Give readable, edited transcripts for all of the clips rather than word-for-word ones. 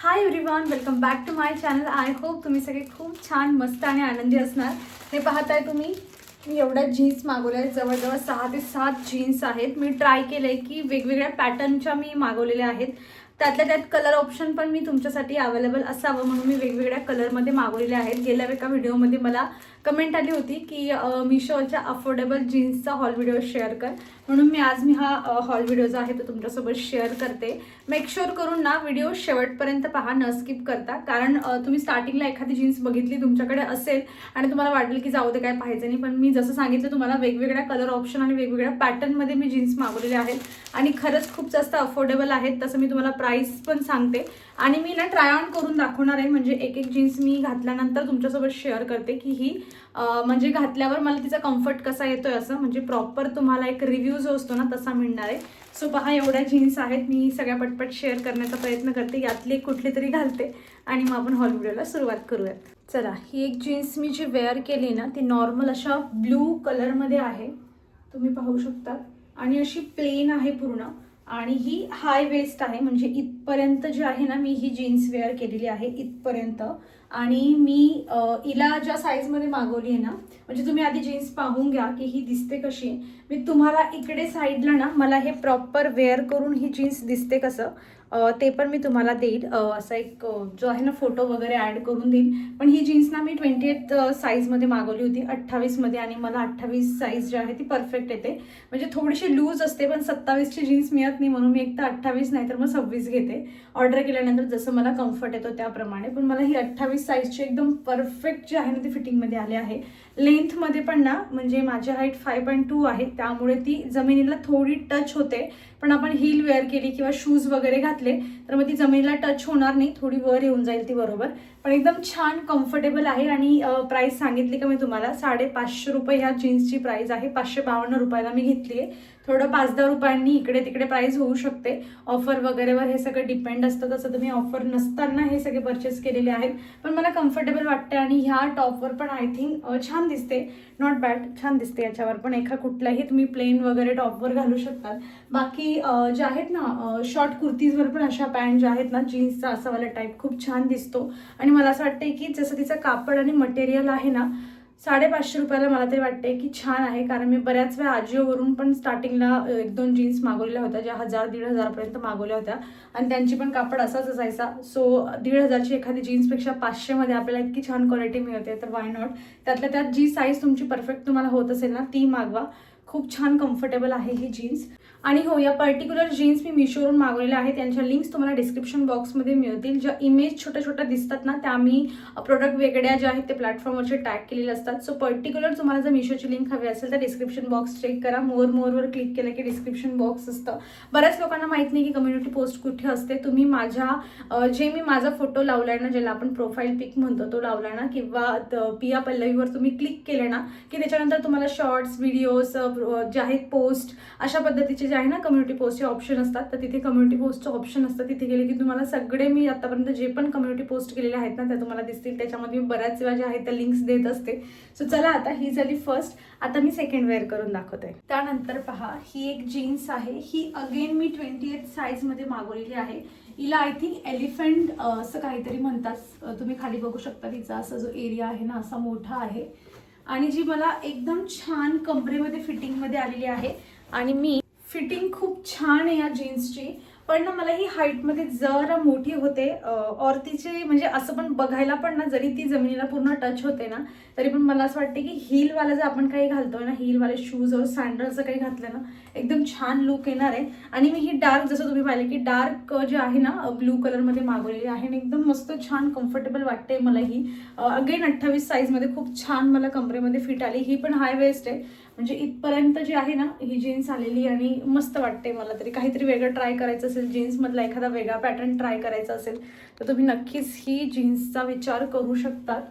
High everyone, welcome back to my channel. I hope तुम्ही सगळे खूप छान मस्त आणि आनंदी असणार. हे पाहताय तुम्ही, मी एवढ्या जीन्स मागवल्या आहेत. जवळजवळ 6 ते 7 जीन्स आहेत. मी ट्राय केलं आहे की वेगवेगळ्या पॅटर्नच्या मी मागवलेल्या आहेत. त्यातल्या त्यात कलर ऑप्शन पण मी तुमच्यासाठी अवेलेबल असावं म्हणून मी वेगवेगळ्या कलरमध्ये मागवलेल्या आहेत. गेल्या एका व्हिडिओमध्ये मला कमेंट आली होती की मिशोच्या अफोर्डेबल जीन्सचा हॉल व्हिडिओ शेअर कर, म्हणून आज मी हा हॉल व्हिडिओ जो आहे तो तुमच्यासोबत शेअर करते. मेक शुअर करून ना व्हिडिओ शेवटपर्यंत पहा, न स्किप करता. कारण तुम्ही स्टार्टिंगला एखादी जीन्स बघितली तुमच्याकडे असेल आणि तुम्हाला वाटेल की जाऊ दे काय पाहायचं नाही, पण मी जसं सांगितलं तुम्हाला वेगवेगळ्या कलर ऑप्शन आणि वेगवेगळ्या पॅटर्नमध्ये मी जीन्स मागवलेल्या आहेत आणि खरंच खूप जास्त अफोर्डेबल आहेत. तसं मी तुम्हाला प्राइस पण सांगते आणि मी ना ट्राय ऑन करून दाखवणार आहे. म्हणजे एक एक जीन्स मी घातल्यानंतर तुमच्यासोबत शेअर करते की ही म्हणजे घातल्यावर मला तिचा कम्फर्ट कसा येतोय, असं म्हणजे प्रॉपर तुम्हाला एक रिव्ह्यू जो असतो ना तसा मिळणार आहे. सो पहा, एवढ्या जीन्स आहेत. मी सगळ्या पटपट शेअर करण्याचा प्रयत्न करते, यातली कुठली तरी घालते आणि मग आपण हॉल व्हिडिओला सुरुवात करूयात. चला, ही एक जीन्स मी जी वेअर केली ना ती नॉर्मल अशा ब्लू कलरमध्ये आहे, तुम्ही पाहू शकता. आणि अशी प्लेन आहे पूर्ण आणि ही हाय वेस्ट आहे. म्हणजे इथपर्यंत जी आहे ना, मी ही जीन्स वेअर केलेली आहे इथपर्यंत. आणि मी हिला ज्या साईजमध्ये मागवली आहे ना, म्हणजे तुम्ही आधी जीन्स पाहून घ्या की ही दिसते कशी. मी तुम्हाला इकडे साईडला ना मला हे प्रॉपर वेअर करून ही जीन्स दिसते कसं ते पण मी तुम्हाला देईल. असा एक जो आहे ना फोटो वगैरे ॲड करून देईल. पण ही जीन्स ना मी 28 साईजमध्ये मागवली होती, 28मध्ये. आणि मला 28 साईज जी आहे ती परफेक्ट येते. म्हणजे थोडीशी लूज असते, पण 27ची जीन्स मिळत नाही म्हणून मी एक तर 28 नाही तर मग 26 घेते ऑर्डर केल्यानंतर, जसं मला कम्फर्ट येतो त्याप्रमाणे. पण मला ही 28 साईजची एकदम परफेक्ट जी आहे ना ती फिटिंगमध्ये आली आहे. लेंथमध्ये पण ना, म्हणजे माझी हाईट 5.2 आहे, त्यामुळे ती जमिनीला थोडी टच होते. पण आपण हील वेअर केली किंवा शूज वगैरे घातले तर मग ती जमिनीला टच होणार नाही, थोडी वर येऊन जाईल ती बरोबर. पण एकदम छान कम्फर्टेबल आहे. आणि प्राइस सांगितली का मी तुम्हाला, 550 रुपये ह्या जीन्सची प्राइस आहे. 552 रुपयाला मी घेतली आहे. थोडं 5-10 रुपयांनी इकडे तिकडे प्राइस होऊ शकते, ऑफर वगैरेवर हे सगळं डिपेंड असतं. तसं तुम्ही ऑफर नसताना हे सगळे परचेस केलेले आहेत. पण मला कम्फर्टेबल वाटते आणि ह्या टॉपवर पण आय थिंक छान दिसते. नॉट बॅड, छान दिसते. याच्यावर पण एका कुठलाही तुम्ही प्लेन वगैरे टॉपवर घालू शकतात. बाकी जे आहेत ना शॉर्ट कुर्तीजवर पण अशा पॅन्ट ज्या आहेत ना जीन्सचा असावाला टाईप खूप छान दिसतो. आणि मला असं वाटतंय की जसं तिचं कापड आणि मटेरियल आहे ना, 550 रुपयाला मला तरी वाटते की छान आहे. कारण मी बऱ्याच वेळा आजिओवरून पण स्टार्टिंगला 1-2 जीन्स मागवलेल्या होत्या, ज्या 1000-1500 मागवल्या होत्या आणि त्यांची पण कापड असाच असायचा. सो 1500ची एखादी जीन्सपेक्षा 500मध्ये आपल्याला इतकी छान क्वालिटी मिळते, तर वाय नॉट. त्यातल्या त्यात जी साईज तुमची परफेक्ट तुम्हाला होत असेल ना ती मागवा. खूप छान कम्फर्टेबल आहे ही जीन्स. आणि हो, या पर्टिक्युलर जीन्स मी मिशोवरून मागवलेल्या आहेत. त्यांच्या लिंक्स तुम्हाला डिस्क्रिप्शन बॉक्समध्ये मिळतील. ज्या इमेज छोट्या छोट्या दिसतात ना त्या मी प्रोडक्ट वेगळ्या ज्या आहेत ते प्लॅटफॉर्मवरचे टॅग केलेले असतात. सो पर्टिक्युलर तुम्हाला जर मिशोची लिंक हवी असेल तर डिस्क्रिप्शन बॉक्स चेक करा. मोरवर क्लिक केलं की डिस्क्रिप्शन बॉक्स असतं. बऱ्याच लोकांना माहीत नाही की कम्युनिटी पोस्ट कुठे असते. तुम्ही माझा फोटो लावलाय ना, ज्याला आपण प्रोफाईल पिक म्हणतो, तो लावलाय ना, किंवा पिया पल्लवीवर तुम्ही क्लिक केले ना की त्याच्यानंतर तुम्हाला शॉर्ट्स, व्हिडिओज जे आहेत पोस्ट, अशा पद्धतीचे जे आहे ना कम्युनिटी पोस्टचे ऑप्शन असतात. तर तिथे कम्युनिटी पोस्टचं ऑप्शन असतं. तिथे गेले की तुम्हाला सगळे मी आतापर्यंत जे पण कम्युनिटी पोस्ट केलेले आहेत ना त्या तुम्हाला दिसतील. त्याच्यामध्ये मी बऱ्याच वेळा ज्या आहेत त्या लिंक्स देत असते. सो चला, आता ही झाली फर्स्ट. आता मी सेकंड वेअर करून दाखवते. त्यानंतर पहा, ही एक जीन्स आहे. ही अगेन मी 28 साईजमध्ये मागवलेली आहे. हिला आय थिंक एलिफंट असं काहीतरी म्हणतात. तुम्ही खाली बघू शकता तिचा असा जो एरिया आहे ना असा मोठा आहे. आणि जी मला एकदम छान कमरेमध्ये फिटिंगमध्ये आलेली आहे. आणि मी फिटिंग खूप छान आहे या जीन्सची. पण ना मला ही हाईटमध्ये जरा मोठी होते. और तिचे म्हणजे असं पण बघायला पण ना, जरी ती जमिनीला पूर्ण टच होते ना तरी पण मला असं वाटते की हीलवाला जर आपण काही घालतोय ना, हीलवाले शूज और सँडल जर काही घातलं ना एकदम छान लुक येणार आहे. आणि मी ही डार्क, जसं तुम्ही पाहिलं की डार्क जे आहे ना ब्लू कलरमध्ये मागवलेली आहे आणि एकदम मस्त छान कम्फर्टेबल वाटते मला ही. अगेन 28 साईजमध्ये खूप छान मला कमरेमध्ये फिट आली. ही पण हाय वेस्ट आहे, म्हणजे इथपर्यंत जी आहे ना ही जीन्स आलेली आणि मस्त वाटते मला तरी. काहीतरी वेगळं ट्राय करायचं असेल, जीन्समधला एखादा वेगळा पॅटर्न ट्राय करायचा असेल तर तुम्ही नक्कीच ही जीन्सचा विचार करू शकतात.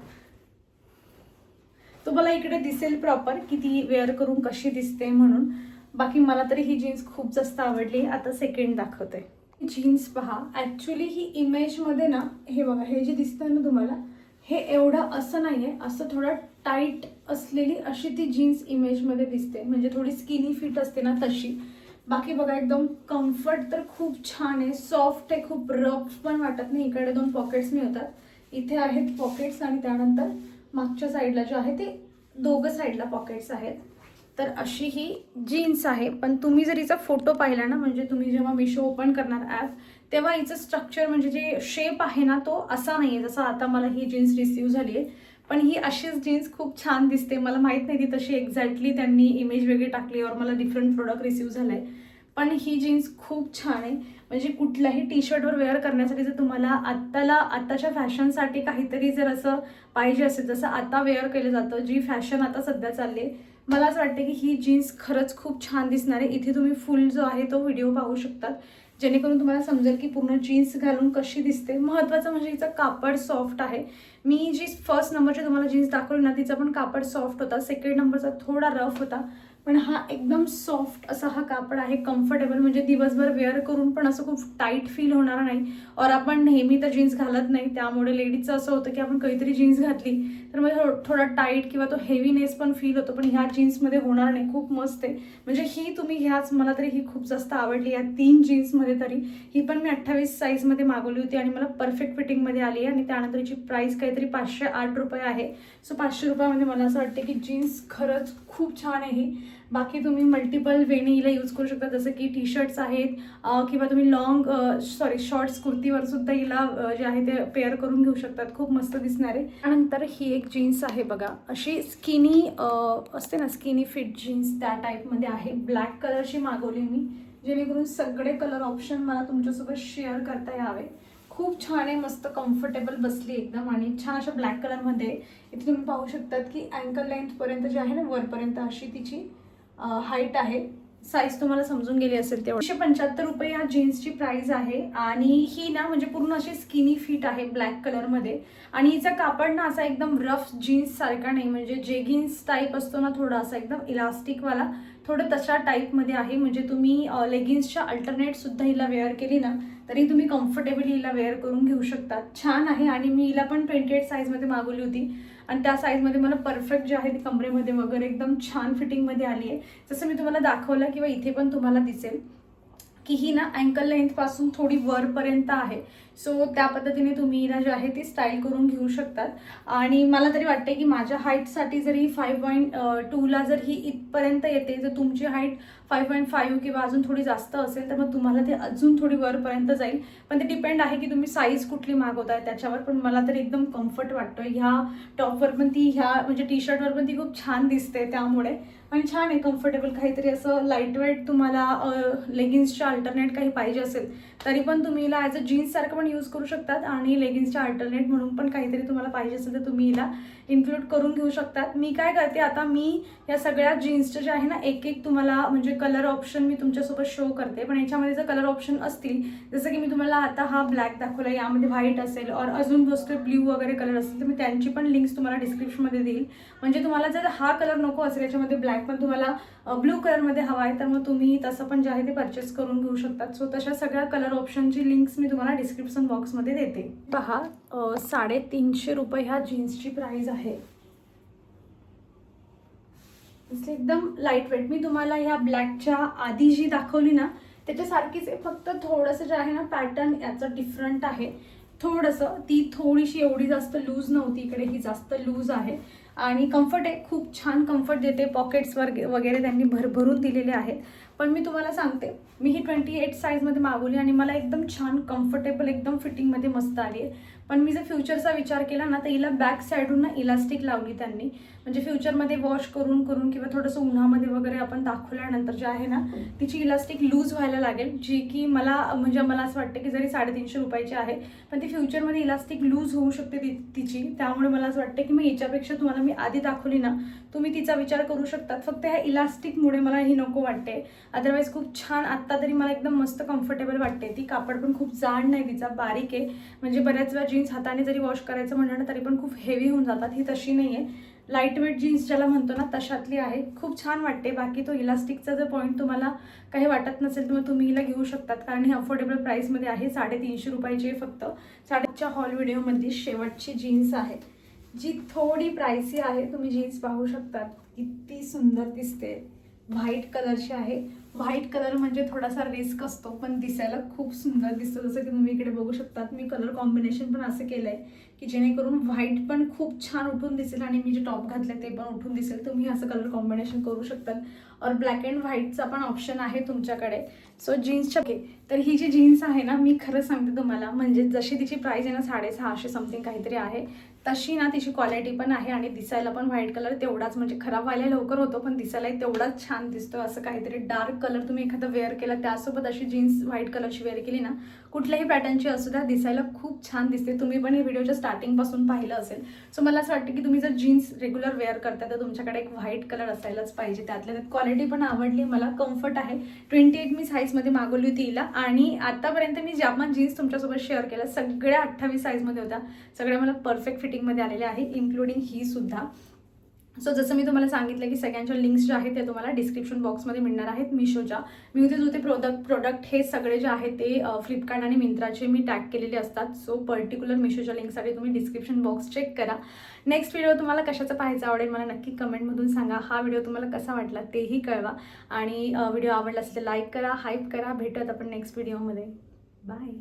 तुम्हाला इकडे दिसेल प्रॉपर की ती वेअर करून कशी दिसते म्हणून. बाकी मला तरी ही जीन्स खूप जास्त आवडली. आता सेकंड दाखवते. जीन्स पहा, ॲक्च्युली ही इमेजमध्ये ना, हे बघा, हे जे दिसतं ना तुम्हाला, हे एवढं असं नाही आहे, असं थोडं टाईट असलेली अशी ती जीन्स इमेजमध्ये दिसते. म्हणजे थोडी स्किनी फिट असते ना तशी. बाकी बघा एकदम कम्फर्ट तर खूप छान आहे, सॉफ्ट आहे, खूप रफ पण वाटत नाही. इकडे 2 पॉकेट्स मिळतात, इथे आहेत पॉकेट्स आणि त्यानंतर मागच्या साईडला जे आहे ते दोघं साईडला पॉकेट्स आहेत. तर अशी ही जीन्स आहे. पण तुम्ही जर हिचा फोटो पाहिला ना, म्हणजे तुम्ही जेव्हा मिशो ओपन करणार ॲप, तेव्हा हिचं स्ट्रक्चर म्हणजे जे शेप आहे ना तो असा नाही आहे जसा आता मला ही जीन्स रिसीव झाली आहे. पण ही अशीच जीन्स खूप छान दिसते. मला माहीत नाही ती तशी एक्झॅक्टली त्यांनी इमेज वेगळी टाकली और मला डिफरंट प्रोडक्ट रिसीव झालं आहे. पण ही जीन्स खूप छान आहे. म्हणजे कुठल्याही टी शर्टवर वेअर करण्यासाठी जर तुम्हाला आत्ताच्या फॅशनसाठी काहीतरी जर असं पाहिजे असेल, जसं आता वेअर केलं जातं, जी फॅशन आता सध्या चालली आहे, मला असं वाटतं की ही जीन्स खरंच खूप छान दिसणार आहे. इथे तुम्ही फुल जो आहे तो व्हिडिओ पाहू शकतात, जेणेकरून तुम्हाला समजेल की पूर्ण जीन्स घालून कशी दिसते. महत्त्वाचं म्हणजे हिचं कापड सॉफ्ट आहे. मी जी फर्स्ट नंबरची तुम्हाला जीन्स दाखवली ना, तिचा पण कापड सॉफ्ट होता, सेकंड नंबरचा थोडा रफ होता, पण हा एकदम सॉफ्ट असा हा कापड आहे, कम्फर्टेबल. म्हणजे दिवसभर वेअर करून पण असं खूप टाईट फील होणार नाही. और आपण नेहमी तर जीन्स घालत नाही, त्यामुळे लेडीजचं असं होतं की आपण काहीतरी जीन्स घातली तर मग थोडा टाईट किंवा तो हेवीनेस पण फील होतो, पण ह्या जीन्समध्ये होणार नाही. खूप मस्त आहे. म्हणजे ही तुम्ही ह्याच, मला तरी ही खूप जास्त आवडली या 3 जीन्समध्ये तरी. ही पण मी 28 साईजमध्ये मागवली होती आणि मला परफेक्ट फिटिंगमध्ये आली आहे. आणि त्यानंतर हिची प्राईस काहीतरी 508 रुपये आहे. सो 500 रुपयामध्ये मला असं वाटतं की जीन्स खरंच खूप छान आहे ही. बाकी तुम्ही मल्टिपल वेने हिला यूज करू शकता, जसं की टी शर्ट्स आहेत किंवा तुम्ही शॉर्ट्स कुर्तीवर सुद्धा हिला जे आहे ते पेअर करून घेऊ शकतात. खूप मस्त दिसणार आहे. त्यानंतर ही एक जीन्स आहे बघा, अशी स्किनी असते ना, स्किनी फिट जीन्स त्या टाईपमध्ये आहे. ब्लॅक कलरची मागवली मी, जेणेकरून सगळे कलर ऑप्शन मला तुमच्यासोबत शेअर करता यावे. खूप छान आहे, मस्त कम्फर्टेबल बसली एकदम आणि छान अशा ब्लॅक कलरमध्ये. इथे तुम्ही पाहू शकतात की अँकल लेंथपर्यंत जे आहे ना, वरपर्यंत अशी तिची हाईट आहे. साईज तुम्हाला समजून गेली असेल तेवढं. 175 रुपये या जीन्सची प्राइस आहे. आणि ही ना म्हणजे पूर्ण अशी स्किनी फिट आहे ब्लॅक कलरमध्ये. आणि हिचा कापड ना असा एकदम रफ जीन्स सारखा नाही, म्हणजे जेगिन्स टाईप असतो ना थोडा, असा एकदम इलास्टिकवाला, थोडं तशा टाईपमध्ये आहे. म्हणजे तुम्ही लेगिन्सच्या अल्टरनेट सुद्धा हिला वेअर केली ना तरी तुम्ही कम्फर्टेबली हिला वेअर करून घेऊ शकता. छान आहे. आणि मी हिला पण 28 साईजमध्ये मागवली होती आणि त्या साईजमध्ये मला परफेक्ट जे आहे ती कमरेमध्ये वगैरे एकदम छान फिटिंगमध्ये आली आहे. जसं मी तुम्हाला दाखवलं किंवा इथे पण तुम्हाला दिसेल की ही ना अँकल लेंथपासून थोडी वरपर्यंत आहे. सो त्या पद्धतीने तुम्ही हिला जे आहे ती स्टाईल करून घेऊ शकतात. आणि मला तरी वाटते की माझ्या हाईटसाठी जरी 5.2ला जर ही इथपर्यंत येते, जर तुमची हाईट 5.5 किंवा अजून थोडी जास्त असेल तर मग तुम्हाला ते अजून थोडी वरपर्यंत जाईल. पण ते डिपेंड आहे की तुम्ही साईज कुठली मागवताय त्याच्यावर. पण मला तरी एकदम कम्फर्ट वाटतोय ह्या टॉपवर पण, ती ह्या म्हणजे टी शर्टवर पण ती खूप छान दिसते त्यामुळे. आणि छान आहे, कम्फर्टेबल. काहीतरी असं लाईट वेट तुम्हाला लेगिन्सच्या अल्टरनेट काही पाहिजे असेल तरी पण तुम्ही हिला ॲज अ जीन्ससारखं पण यूज करू शकतात आणि लेगिन्सच्या अल्टरनेट म्हणून पण काहीतरी तुम्हाला पाहिजे असेल तर तुम्ही हिला इन्क्लूड करून घेऊ शकतात. मी काय करते आता, मी या सगळ्या जीन्सच्या जे आहे ना एक एक तुम्हाला म्हणजे कलर ऑप्शन मी तुमच्यासोबत शो करते. पण याच्यामध्ये जर कलर ऑप्शन असतील, जसं की मी तुम्हाला आता हा ब्लॅक दाखवला, यामध्ये व्हाईट असेल और अजून दुसरे ब्ल्यू वगैरे कलर असतील तर मी त्यांची पण लिंक्स तुम्हाला डिस्क्रिप्शनमध्ये देईल. म्हणजे तुम्हाला जर हा कलर नको असेल, याच्यामध्ये ब्लॅक पण तुम्हाला ब्लू कलरमध्ये हवा आहे तर मग तुम्ही तसं पण जे आहे ते परचेस करून घेऊ शकतात. सो तशा सगळ्या कलर ऑप्शनची लिंक्स मी तुम्हाला डिस्क्रिप्शन बॉक्समध्ये देते. पहा 350 रुपये ह्या जीन्सची प्राइस आहे. एकदम लाईट वेट. मी तुम्हाला ह्या ब्लॅकच्या आधी जी दाखवली ना त्याच्यासारखीच आहे, फक्त थोडंसं जे आहे ना पॅटर्न याचं डिफरंट आहे थोडंसं. ती थोडीशी एवढी जास्त लूज नव्हती, इकडे ही जास्त लूज आहे. आणि कम्फर्ट आहे, खूप छान कम्फर्ट देते. पॉकेट्स वगैरे त्यांनी भरभरून दिलेले आहेत. पण मी तुम्हाला सांगते, मी ही 28 साईजमध्ये मागवली आणि मला एकदम छान कम्फर्टेबल, एकदम फिटिंगमध्ये मस्त आली आहे. पण मी जर फ्युचरचा विचार केला ना तर हिला बॅक साईडून ना इलास्टिक लावली त्यांनी. म्हणजे फ्युचरमध्ये वॉश करून किंवा थोडंसं उन्हामध्ये वगैरे आपण दाखवल्यानंतर जे आहे ना तिची इलास्टिक लूज व्हायला लागेल, जी की मला असं वाटतं की जरी 350 रुपयाची आहे पण ती फ्युचरमध्ये इलास्टिक लूज होऊ शकते तिची. त्यामुळे मला असं वाटतं की मग याच्यापेक्षा तुम्हाला मी आधी दाखवली ना तुम्ही तिचा विचार करू शकतात. फक्त ह्या इलास्टिकमुळे मला ही नको वाटते. अदरवाईज खूप छान, आत्ता तरी मला एकदम मस्त कम्फर्टेबल वाटते. ती कापड पण खूप जाड नाही, तिचा बारीक आहे. म्हणजे बऱ्याच वेळा जीन्स हाताने जरी वॉश करायचं म्हणलं ना तरी पण खूप हेवी होऊन जातात. ही तशी नाही आहे, लाईट वेट जीन्स ज्याला म्हणतो ना तशातली आहे. खूप छान वाटते. बाकी तो इलास्टिकचा जर पॉईंट तुम्हाला काही वाटत नसेल तर मग तुम्ही हिला घेऊ शकतात, कारण ही अफोर्डेबल प्राईसमध्ये आहे. 350 रुपयाची आहे फक्त. साडेच्या हॉल व्हिडिओमधली शेवटची जीन्स आहे जी थोडी प्राइसी आहे. तुम्ही जीन्स पाहू शकतात किती सुंदर दिसते, व्हाईट कलरची आहे. व्हाईट कलर म्हणजे थोडासा रिस्क असतो, पण दिसायला खूप सुंदर दिसतो. जसं की तुम्ही इकडे बघू शकतात, मी कलर कॉम्बिनेशन पण असं केलं आहे की जेणेकरून व्हाईट पण खूप छान उठून दिसेल आणि मी जे टॉप घातले ते पण उठून दिसेल. तुम्ही असं कलर कॉम्बिनेशन करू शकतात. और ब्लॅक अँड व्हाईटचा पण ऑप्शन आहे तुमच्याकडे. सो जीन्सच्या तर ही जी जीन्स आहे ना, मी खरं सांगते तुम्हाला, म्हणजे जशी तिची प्राईस आहे ना 650 समथिंग काहीतरी आहे, तशी ना तिची क्वालिटी पण आहे आणि दिसायला पण व्हाईट कलर तेवढाच, म्हणजे खराब व्हायला लवकर होतो पण दिसायलाही तेवढाच छान दिसतो. असं काहीतरी डार्क कलर तुम्ही एखादा वेअर केला, त्यासोबत अशी जीन्स व्हाईट कलरची वेअर केली ना, कुठल्याही पॅटर्नची असू द्या, दिसायला खूप छान दिसते. तुम्ही पण हे व्हिडिओच्या स्टार्टिंगपासून पाहिलं असेल. सो मला असं वाटतं की तुम्ही जर जीन्स रेग्युलर वेअर करता तर तुमच्याकडे एक व्हाईट कलर असायलाच पाहिजे. त्यातल्या त्यात क्वालिटी पण आवडली मला, कम्फर्ट आहे. 28 मी साईजमध्ये मागवली होती हिला आणि आतापर्यंत मी ज्या पण जीन्स तुमच्यासोबत शेअर केल्या सगळ्या 28 साईजमध्ये होत्या. सगळ्या मला परफेक्ट फिटिंगमध्ये आलेल्या आहे, इन्क्लुडिंग ही सुद्धा. सो जसं मी तुम्हाला सांगितलं की सगळ्यांच्या लिंक्स ज्या आहेत ते तुम्हाला डिस्क्रिप्शन बॉक्समध्ये मिळणार आहेत. मिशोच्या मी होते प्रोडक्ट हे सगळे जे आहेत ते फ्लिपकार्ट आणि मिंत्राचे मी टॅग केलेले असतात. सो पर्टिक्युलर मिशोच्या लिंकसाठी तुम्ही डिस्क्रिप्शन बॉक्स चेक करा. नेक्स्ट व्हिडिओ तुम्हाला कशाचा पाहायचा आवडेल मला नक्की कमेंटमधून सांगा. हा व्हिडिओ तुम्हाला कसा वाटला तेही कळवा आणि व्हिडिओ आवडला असेल तर लाईक करा, हाईप करा. भेटूयात आपण नेक्स्ट व्हिडिओमध्ये. बाय.